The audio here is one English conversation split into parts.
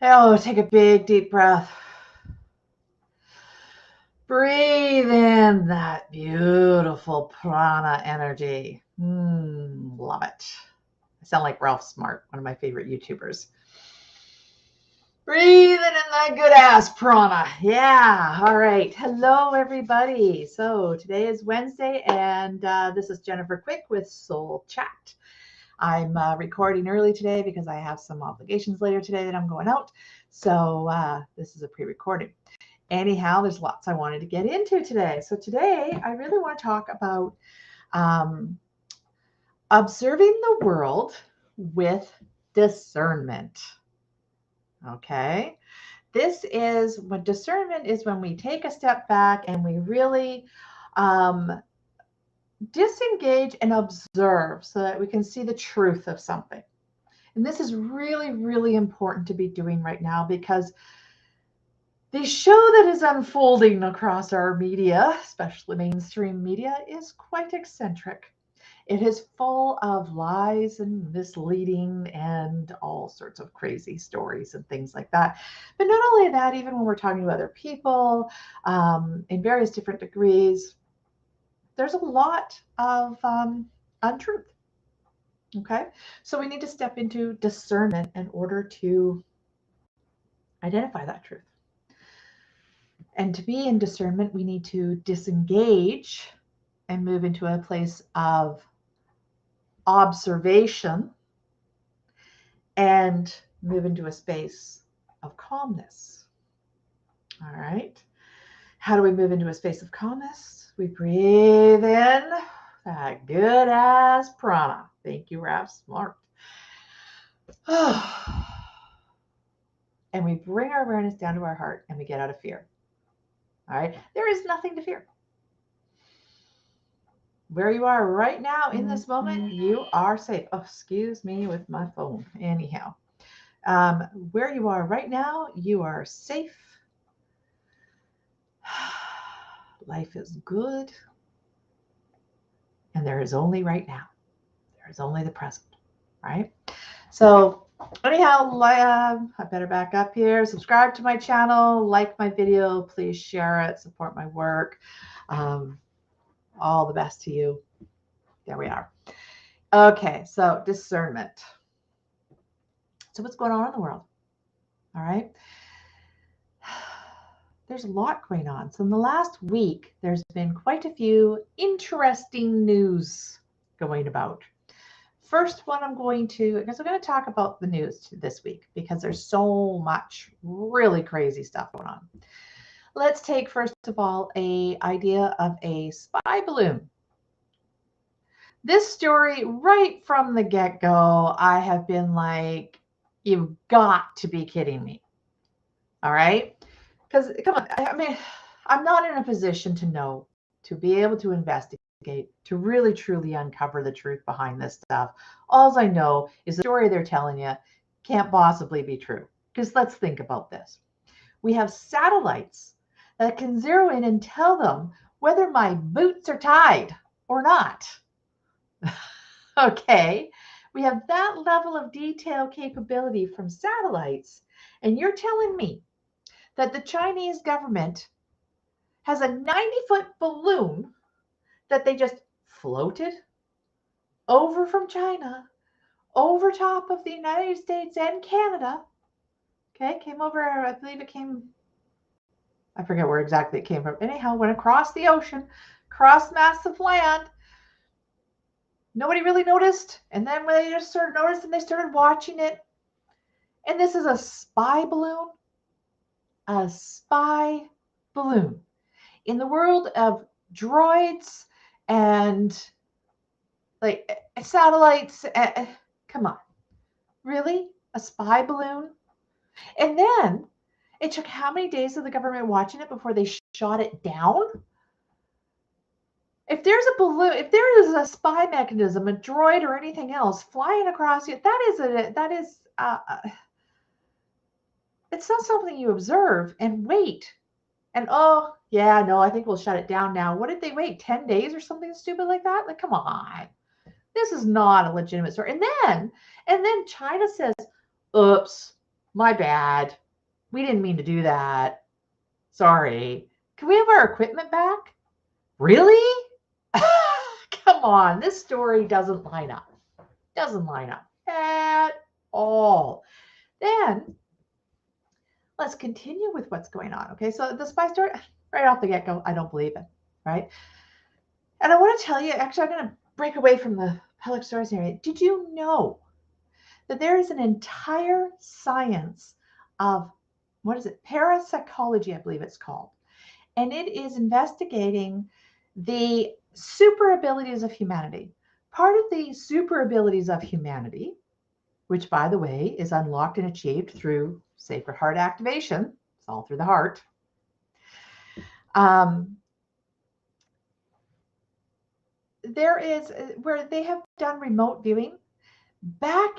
Oh, take a big, deep breath. Breathe in that beautiful prana energy. Love it. I sound like Ralph Smart, one of my favorite YouTubers. Breathing in that good ass prana. Yeah. All right. Hello, everybody. So today is Wednesday, and this is Jennifer Quick with Soul Chat. I'm recording early today because I have some obligations later today that I'm going out. So this is a pre-recording. Anyhow, there's lots I wanted to get into today. So today I really want to talk about observing the world with discernment. Okay. This is when discernment is when we take a step back and we really disengage and observe so that we can see the truth of something. And this is really, really important to be doing right now because the show that is unfolding across our media, especially mainstream media, is quite eccentric. It is full of lies and misleading and all sorts of crazy stories and things like that. But not only that, even when we're talking to other people in various different degrees, there's a lot of untruth. Okay, so we need to step into discernment in order to identify that truth. And to be in discernment, we need to disengage and move into a place of observation and move into a space of calmness. All right. How do we move into a space of calmness? We breathe in that good ass prana. Thank you, Ralph Smart. And we bring our awareness down to our heart and we get out of fear. All right. There is nothing to fear. Where you are right now in this moment, you are safe. Oh, excuse me with my phone. Anyhow, where you are right now, you are safe. Life is good. And there is only right now. There is only the present, right? So anyhow, I better back up here. Subscribe to my channel, like my video, please share it, support my work. All the best to you. There we are. Okay, so discernment. So what's going on in the world? All right. There's a lot going on. So in the last week, there's been quite a few interesting news going about. First one I'm going to talk about the news this week because there's so much really crazy stuff going on. Let's take first of all a idea of a spy balloon. This story right from the get-go, I have been like, you've got to be kidding me. All right? Because come on, I mean, I'm not in a position to know, to be able to investigate, to really truly uncover the truth behind this stuff. All I know is the story they're telling you can't possibly be true. Because let's think about this. We have satellites that can zero in and tell them whether my boots are tied or not. Okay, we have that level of detail capability from satellites, and you're telling me that the Chinese government has a 90-foot balloon that they just floated over from China, over top of the United States and Canada. Okay, came over, I believe it came, I forget where exactly it came from. Anyhow, went across the ocean, across massive land. Nobody really noticed. And then when they just started noticing, they started watching it. And this is a spy balloon. A spy balloon. In the world of droids and like satellites, come on. Really? A spy balloon? And then it took how many days of the government watching it before they shot it down? If there's a balloon, if there is a spy mechanism, a droid or anything else flying across you, it's not something you observe and wait. And oh, yeah, no, I think we'll shut it down now. What did they wait? 10 days or something stupid like that? Like, come on. This is not a legitimate story. And then China says, oops, My bad. We didn't mean to do that. Sorry. Can we have our equipment back? Really? Come on. This story doesn't line up. Doesn't line up at all. Then let's continue with what's going on. Okay. So the spy story, right off the get go, I don't believe it. Right. And I want to tell you, actually, I'm going to break away from the public stories area. Did you know that there is an entire science of, what is it? Parapsychology, I believe it's called. And it is investigating the super abilities of humanity. Part of the super abilities of humanity, which, by the way, is unlocked and achieved through sacred heart activation. It's all through the heart. There is where they have done remote viewing. Back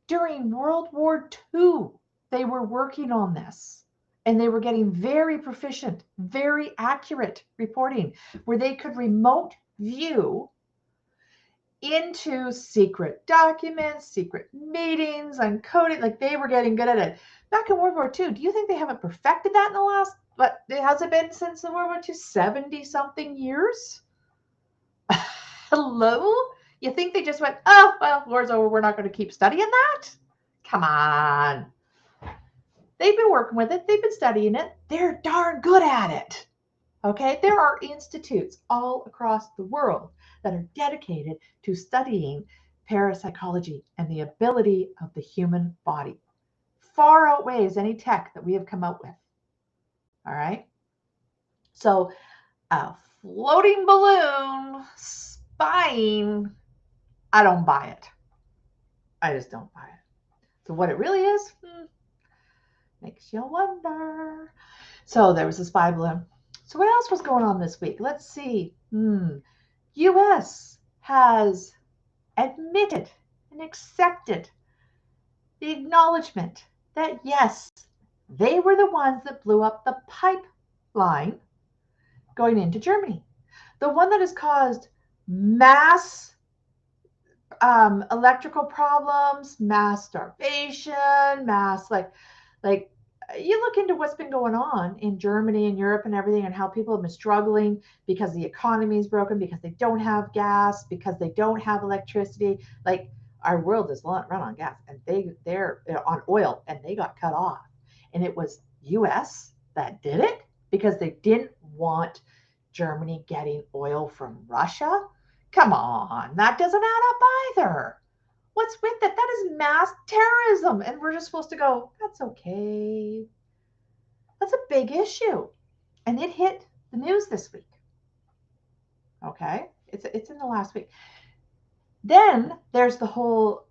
during World War II, they were working on this and they were getting very proficient, very accurate reporting where they could remote view into secret documents, secret meetings, uncoded. Like they were getting good at it. Back in World War II, do you think they haven't perfected that in the last, what has it been since the World War II? 70 something years? Hello? You think they just went, oh, well, war's over. We're not going to keep studying that? Come on. They've been working with it. They've been studying it. They're darn good at it. Okay? There are institutes all across the world that are dedicated to studying parapsychology and the ability of the human body. Far outweighs any tech that we have come out with. All right? So, a floating balloon spying, I don't buy it. I just don't buy it. So what it really is, makes you wonder. So there was a spy balloon. So what else was going on this week? Let's see. U.S. has admitted and accepted the acknowledgement that, yes, they were the ones that blew up the pipeline going into Germany. The one that has caused mass electrical problems, mass starvation, mass like you look into what's been going on in Germany and Europe and everything and how people have been struggling because the economy is broken, because they don't have gas, because they don't have electricity. Like our world is run on gas and they're on oil and they got cut off. And it was US that did it because they didn't want Germany getting oil from Russia. Come on, that doesn't add up either. What's with that? That is mass terrorism. And we're just supposed to go, that's okay. That's a big issue. And it hit the news this week. Okay? It's in the last week. Then there's the whole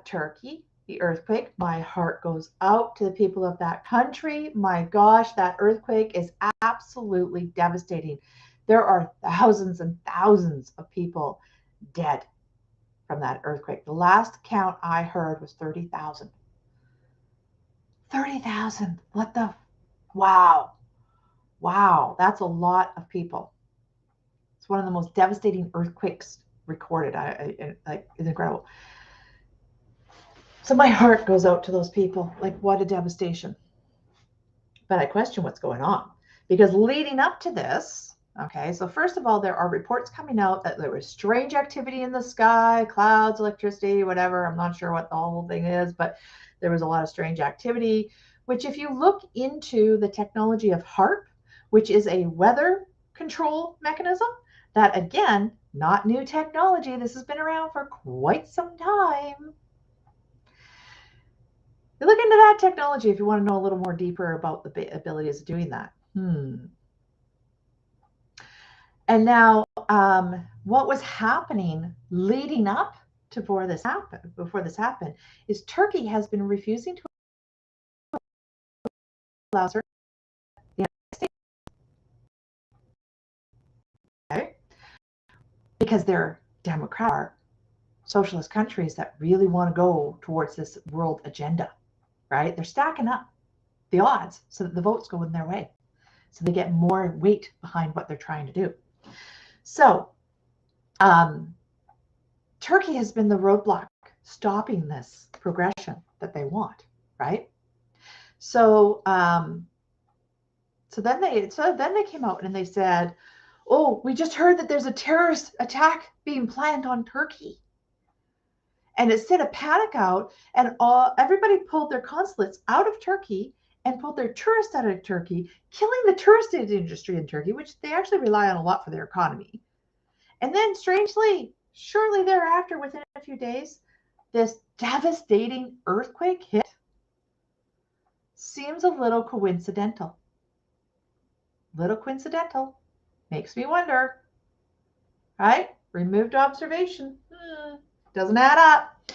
Turkey, the earthquake. My heart goes out to the people of that country. My gosh, that earthquake is absolutely devastating. There are thousands and thousands of people dead from that earthquake. The last count I heard was 30,000. 30,000. What the? Wow. Wow. That's a lot of people. It's one of the most devastating earthquakes recorded. It's incredible. So my heart goes out to those people. Like, what a devastation. But I question what's going on because leading up to this, okay, so first of all, there are reports coming out that there was strange activity in the sky, clouds, electricity, whatever. I'm not sure what the whole thing is, but there was a lot of strange activity, which if you look into the technology of HAARP, which is a weather control mechanism, that again, not new technology. This has been around for quite some time. You look into that technology if you want to know a little more deeper about the abilities of doing that. And now, what was happening leading up to before this happened, is Turkey has been refusing to allow certain the United States, okay? Because they're democratic, socialist countries that really want to go towards this world agenda, right? They're stacking up the odds so that the votes go in their way, so they get more weight behind what they're trying to do. So Turkey has been the roadblock stopping this progression that they want, right? So, so then they came out and they said, "Oh, we just heard that there's a terrorist attack being planned on Turkey." And it sent a panic out, and everybody pulled their consulates out of Turkey and pulled their tourists out of Turkey, killing the tourist industry in Turkey, which they actually rely on a lot for their economy. And then, strangely, shortly thereafter, within a few days, this devastating earthquake hit. Seems a little coincidental. Little coincidental. Makes me wonder, right? Removed observation. Doesn't add up.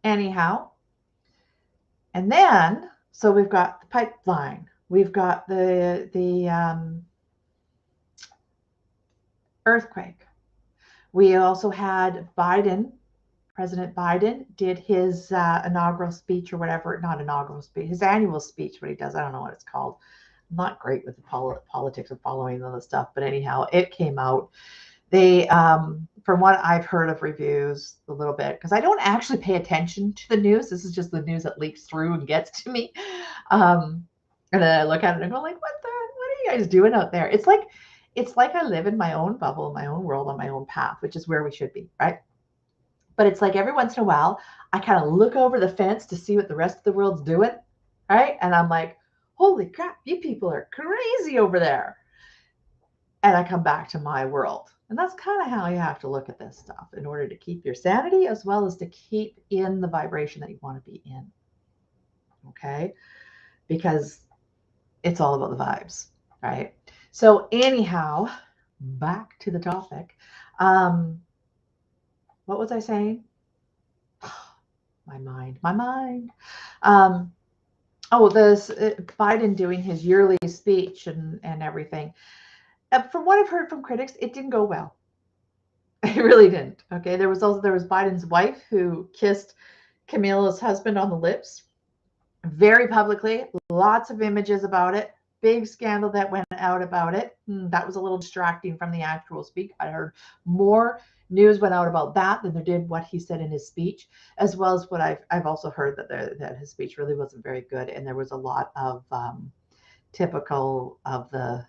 Anyhow, and then, so we've got the pipeline. We've got the earthquake. We also had Biden. President Biden did his inaugural speech or whatever, not inaugural speech, his annual speech, what he does. I don't know what it's called. I'm not great with the politics of following all this stuff, but anyhow, it came out. They, from what I've heard of reviews a little bit, because I don't actually pay attention to the news. This is just the news that leaks through and gets to me. And then I look at it and go like, what are you guys doing out there? It's like I live in my own bubble, my own world, on my own path, which is where we should be, right? But it's like every once in a while, I kind of look over the fence to see what the rest of the world's doing, right? And I'm like, holy crap, you people are crazy over there. And I come back to my world. And that's kind of how you have to look at this stuff in order to keep your sanity as well as to keep in the vibration that you want to be in. Okay? Because it's all about the vibes, right? So anyhow, back to the topic. What was I saying? My mind. This Biden doing his yearly speech and everything. From what I've heard from critics, it didn't go well. It really didn't. Okay, there was Biden's wife who kissed Camilla's husband on the lips very publicly. Lots of images about it. Big scandal that went out about it. That was a little distracting from the actual speech. I heard more news went out about that than there did what he said in his speech, as well as what I've also heard that his speech really wasn't very good, and there was a lot of typical of the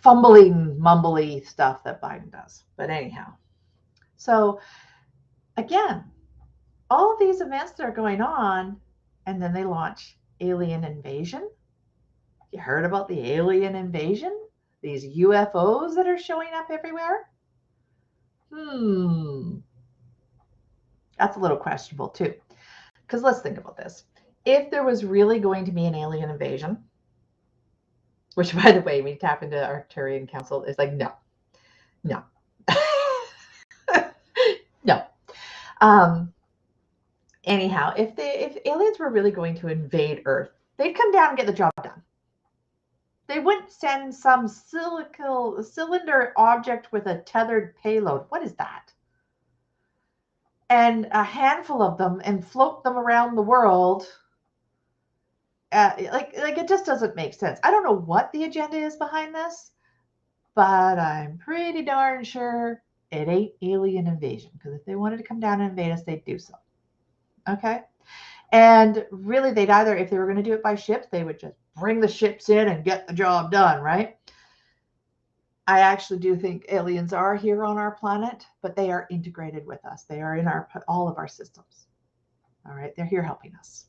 fumbling, mumbly stuff that Biden does. But anyhow, so again, all of these events that are going on, and then they launch alien invasion. You heard about the alien invasion? These UFOs that are showing up everywhere? That's a little questionable too. Because let's think about this. If there was really going to be an alien invasion, which by the way, we tap into Arcturian Council, it's like, no. No. Anyhow, if aliens were really going to invade Earth, they'd come down and get the job done. They wouldn't send some cylinder object with a tethered payload. What is that? And a handful of them and float them around the world. Like it just doesn't make sense. I don't know what the agenda is behind this, but I'm pretty darn sure it ain't alien invasion, because if they wanted to come down and invade us, they'd do so. Okay. And really, they'd either, if they were going to do it by ships, they would just bring the ships in and get the job done, right? I actually do think aliens are here on our planet, but they are integrated with us. They are in all of our systems. All right. They're here helping us.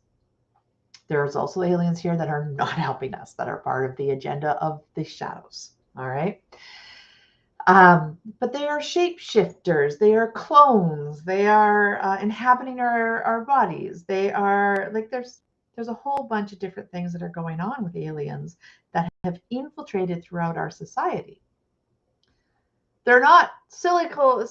There's also aliens here that are not helping us, that are part of the agenda of the shadows. All right. But they are shapeshifters. They are clones. They are inhabiting our bodies. They are like, there's a whole bunch of different things that are going on with aliens that have infiltrated throughout our society. They're not cylinder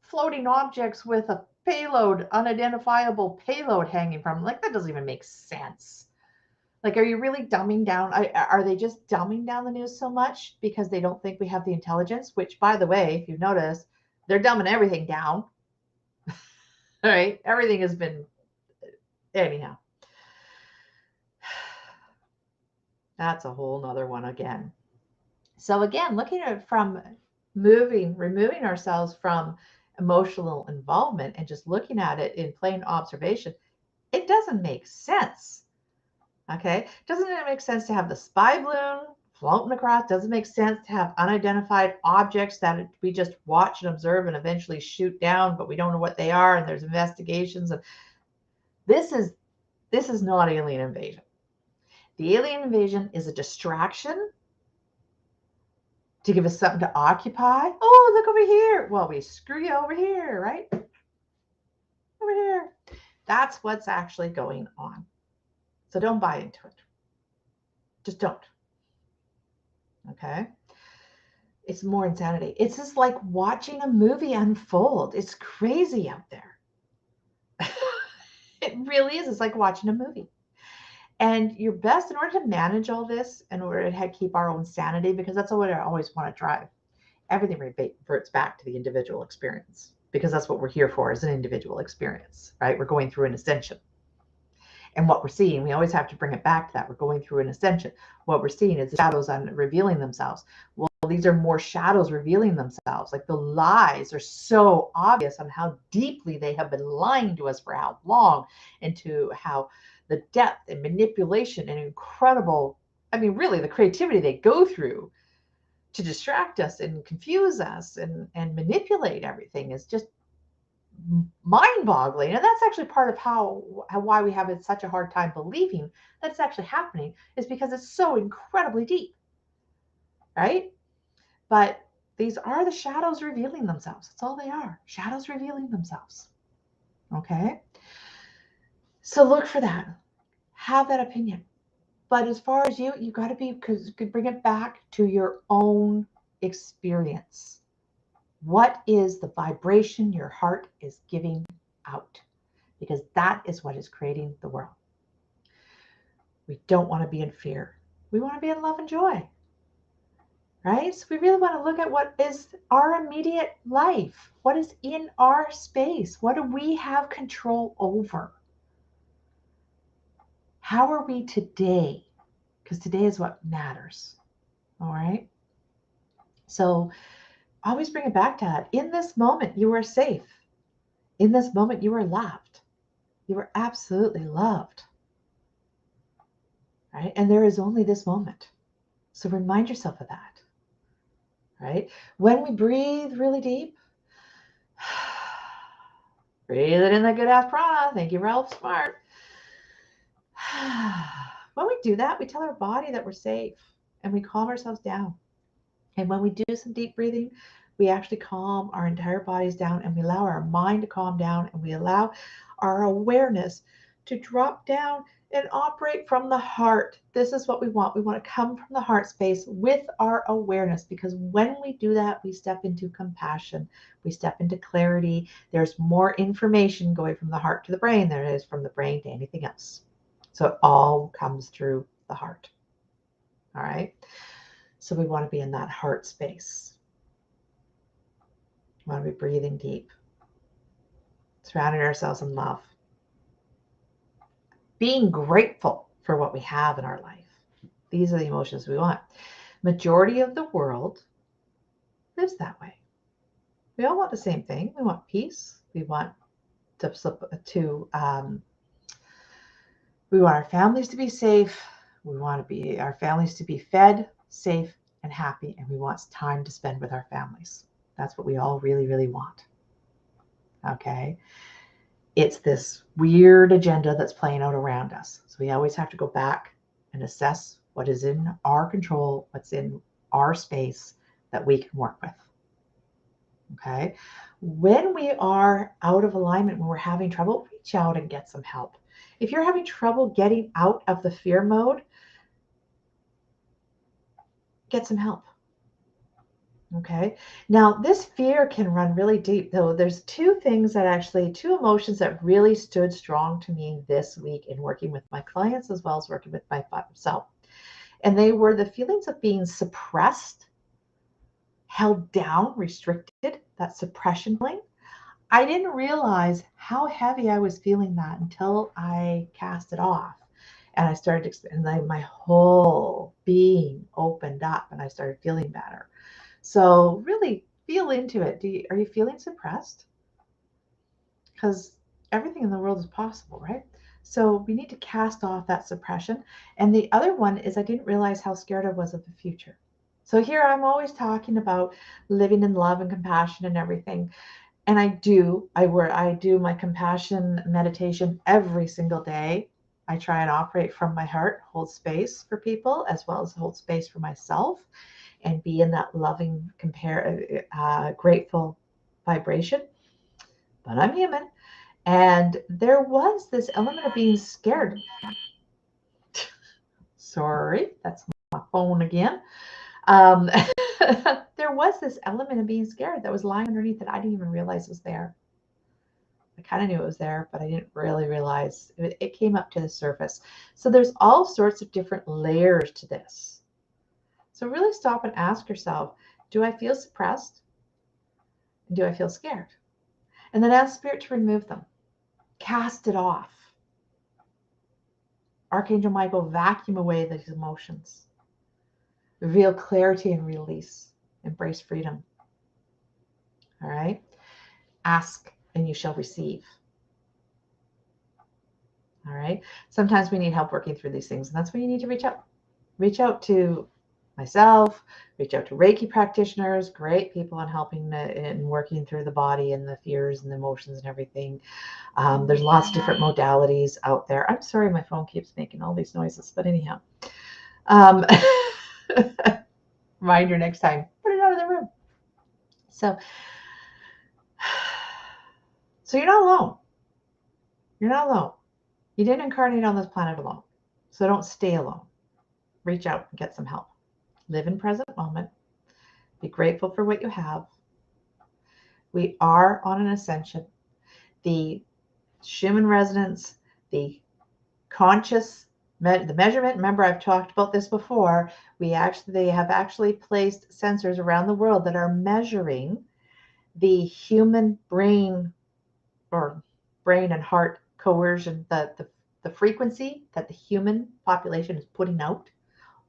floating objects with a payload, unidentifiable payload hanging from them. Like, that doesn't even make sense. Like, are you really dumbing down? Are they just dumbing down the news so much because they don't think we have the intelligence? Which, by the way, if you've noticed, they're dumbing everything down. All right. Everything has been, anyhow. That's a whole nother one again. So again, looking at it from removing ourselves from emotional involvement and just looking at it in plain observation, it doesn't make sense. Okay? Doesn't it make sense to have the spy balloon floating across? Doesn't make sense to have unidentified objects that we just watch and observe and eventually shoot down, but we don't know what they are, and there's investigations. And this is not alien invasion. The alien invasion is a distraction to give us something to occupy. Oh, look over here. Well, we screw you over here, right? Over here. That's what's actually going on. So don't buy into it. Just don't. Okay? It's more insanity. It's just like watching a movie unfold. It's crazy out there. It really is. It's like watching a movie. And your best, in order to manage all this, in order to keep our own sanity, because that's what I always want to drive, everything reverts back to the individual experience, because that's what we're here for, is an individual experience, right? We're going through an ascension. And what we're seeing, we always have to bring it back to that. We're going through an ascension. What we're seeing is the shadows revealing themselves. Well, these are more shadows revealing themselves. Like the lies are so obvious on how deeply they have been lying to us for how long, and to how the depth and manipulation and incredible, I mean, really the creativity they go through to distract us and confuse us and manipulate everything is just mind-boggling. And that's actually part of why we have such a hard time believing that it's actually happening, is because it's so incredibly deep, right? But these are the shadows revealing themselves. That's all they are. Shadows revealing themselves. Okay? So look for that. Have that opinion. But as far as you got to be, because you could bring it back to your own experience. What is the vibration your heart is giving out? Because that is what is creating the world. We don't want to be in fear. We want to be in love and joy. Right? So we really want to look at what is our immediate life. What is in our space? What do we have control over? How are we today? Because today is what matters. All right? So always bring it back to that. In this moment, you are safe. In this moment, you are loved. You are absolutely loved. Right? And there is only this moment. So remind yourself of that. Right? When we breathe really deep, breathe it in the good ass prana. Thank you, Ralph Smart. When we do that, we tell our body that we're safe and we calm ourselves down. And when we do some deep breathing, we actually calm our entire bodies down, and we allow our mind to calm down, and we allow our awareness to drop down and operate from the heart. This is what we want. We want to come from the heart space with our awareness, because when we do that, we step into compassion. We step into clarity. There's more information going from the heart to the brain than there is from the brain to anything else. So it all comes through the heart. All right. So we want to be in that heart space. We want to be breathing deep, surrounding ourselves in love, being grateful for what we have in our life. These are the emotions we want. Majority of the world lives that way. We all want the same thing. We want peace. We want we want our families to be safe. We want our families to be fed, safe, and happy, and we want time to spend with our families. That's what we all really, really want. Okay? It's this weird agenda that's playing out around us. So we always have to go back and assess what is in our control, what's in our space that we can work with. Okay? When we are out of alignment, when we're having trouble, reach out and get some help. If you're having trouble getting out of the fear mode, get some help. Okay. Now, this fear can run really deep, though. There's two emotions that really stood strong to me this week in working with my clients as well as working with myself. And they were the feelings of being suppressed, held down, restricted, that suppression feeling. I didn't realize how heavy I was feeling that until I cast it off. And I started, and my whole being opened up and I started feeling better. So really feel into it. Are you feeling suppressed? Because everything in the world is possible, right? So we need to cast off that suppression. And the other one is I didn't realize how scared I was of the future. So here I'm always talking about living in love and compassion and everything. And I do my compassion meditation every single day. I try and operate from my heart, hold space for people as well as hold space for myself, and be in that loving, grateful vibration. But I'm human, and there was this element of being scared. Sorry, that's my phone again. Um, there was this element of being scared that was lying underneath that I didn't even realize was there. I kind of knew it was there, but I didn't really realize it came up to the surface. So there's all sorts of different layers to this. So really stop and ask yourself, do I feel suppressed? Do I feel scared? And then ask Spirit to remove them. Cast it off. Archangel Michael, vacuum away these emotions. Reveal clarity and release. Embrace freedom. All right? Ask and you shall receive. All right? Sometimes we need help working through these things, and that's when you need to reach out. Reach out to myself, reach out to Reiki practitioners, great people on helping and working through the body and the fears and the emotions and everything. There's lots of different modalities out there. I'm sorry, my phone keeps making all these noises, but anyhow. Reminder next time, put it out of the room. So you're not alone. You're not alone. You didn't incarnate on this planet alone. So don't stay alone. Reach out and get some help. Live in present moment. Be grateful for what you have. We are on an ascension. The Schumann resonance, the conscious, the measurement, remember I've talked about this before, they have actually placed sensors around the world that are measuring the human brain or brain and heart coercion, the frequency that the human population is putting out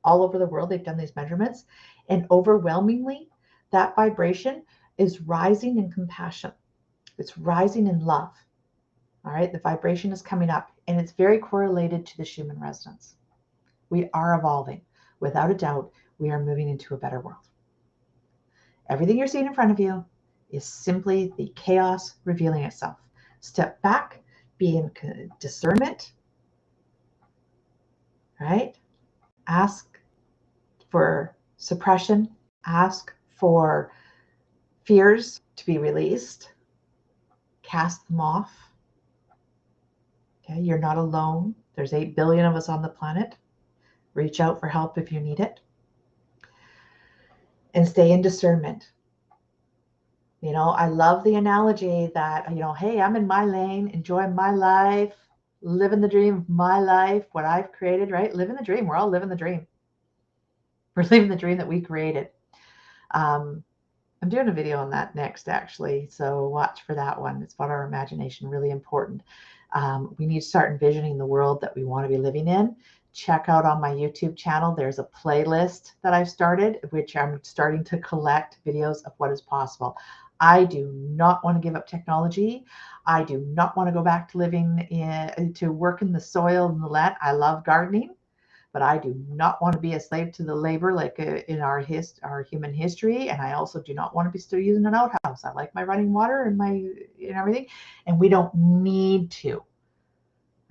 all over the world. They've done these measurements, and overwhelmingly that vibration is rising in compassion. It's rising in love. All right, the vibration is coming up, and it's very correlated to the Schumann resonance. We are evolving. Without a doubt, we are moving into a better world. Everything you're seeing in front of you is simply the chaos revealing itself. Step back, be in discernment, right? Ask for suppression, ask for fears to be released, cast them off. Okay, you're not alone. There's 8 billion of us on the planet. Reach out for help if you need it. And stay in discernment. You know, I love the analogy that, hey, I'm in my lane, enjoying my life, living the dream of my life, what I've created, right? Living the dream. We're all living the dream. We're living the dream that we created. I'm doing a video on that next, actually, so watch for that one. It's about our imagination, really important. We need to start envisioning the world that we want to be living in. Check out on my YouTube channel. There's a playlist that I've started, which I'm starting to collect videos of what is possible. I do not want to give up technology. I do not want to go back to to work in the soil and the land. I love gardening, but I do not want to be a slave to the labor like in our human history. And I also do not want to be still using an outhouse. I like my running water and everything, and we don't need to.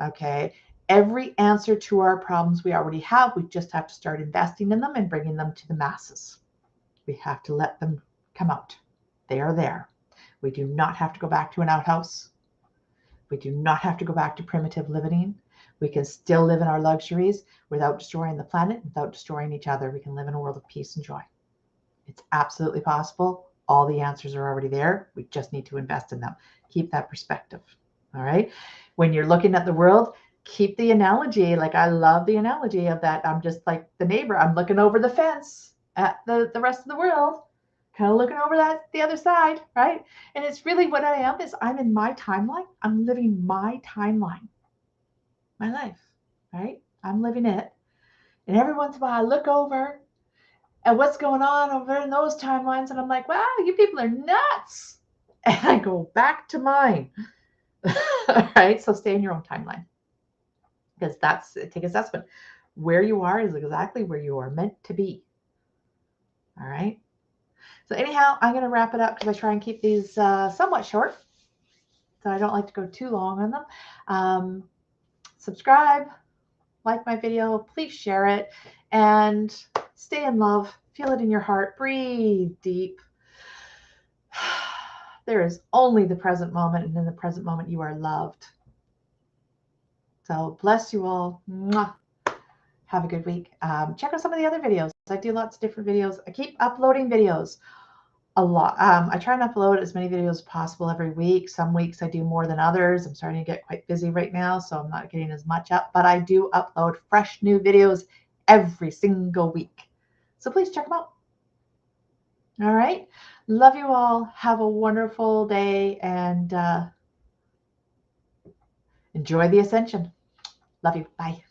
Okay. Every answer to our problems we already have. We just have to start investing in them and bringing them to the masses. We have to let them come out. They are there. We do not have to go back to an outhouse. We do not have to go back to primitive living. We can still live in our luxuries without destroying the planet, without destroying each other. We can live in a world of peace and joy. It's absolutely possible. All the answers are already there. We just need to invest in them. Keep that perspective. All right. When you're looking at the world, keep the analogy. Like, I love the analogy of that. I'm just like the neighbor. I'm looking over the fence at the rest of the world, kind of looking over the other side, right? And it's really what I am is I'm in my timeline. I'm living my timeline, my life, right? I'm living it. And every once in a while I look over and what's going on over in those timelines. And I'm like, wow, you people are nuts. And I go back to mine. All right. So stay in your own timeline, because take assessment. Where you are is exactly where you are meant to be. All right. So anyhow, I'm going to wrap it up because I try and keep these somewhat short. So I don't like to go too long on them. Subscribe, like my video, please share it, and stay in love. Feel it in your heart. Breathe deep. There is only the present moment, and in the present moment, you are loved. So bless you all. Mwah. Have a good week. Check out some of the other videos. I do lots of different videos. I keep uploading videos a lot. I try and upload as many videos as possible every week. Some weeks I do more than others. I'm starting to get quite busy right now, so I'm not getting as much up, but I do upload fresh new videos every single week. So please check them out. All right. Love you all. Have a wonderful day, and enjoy the ascension. Love you. Bye.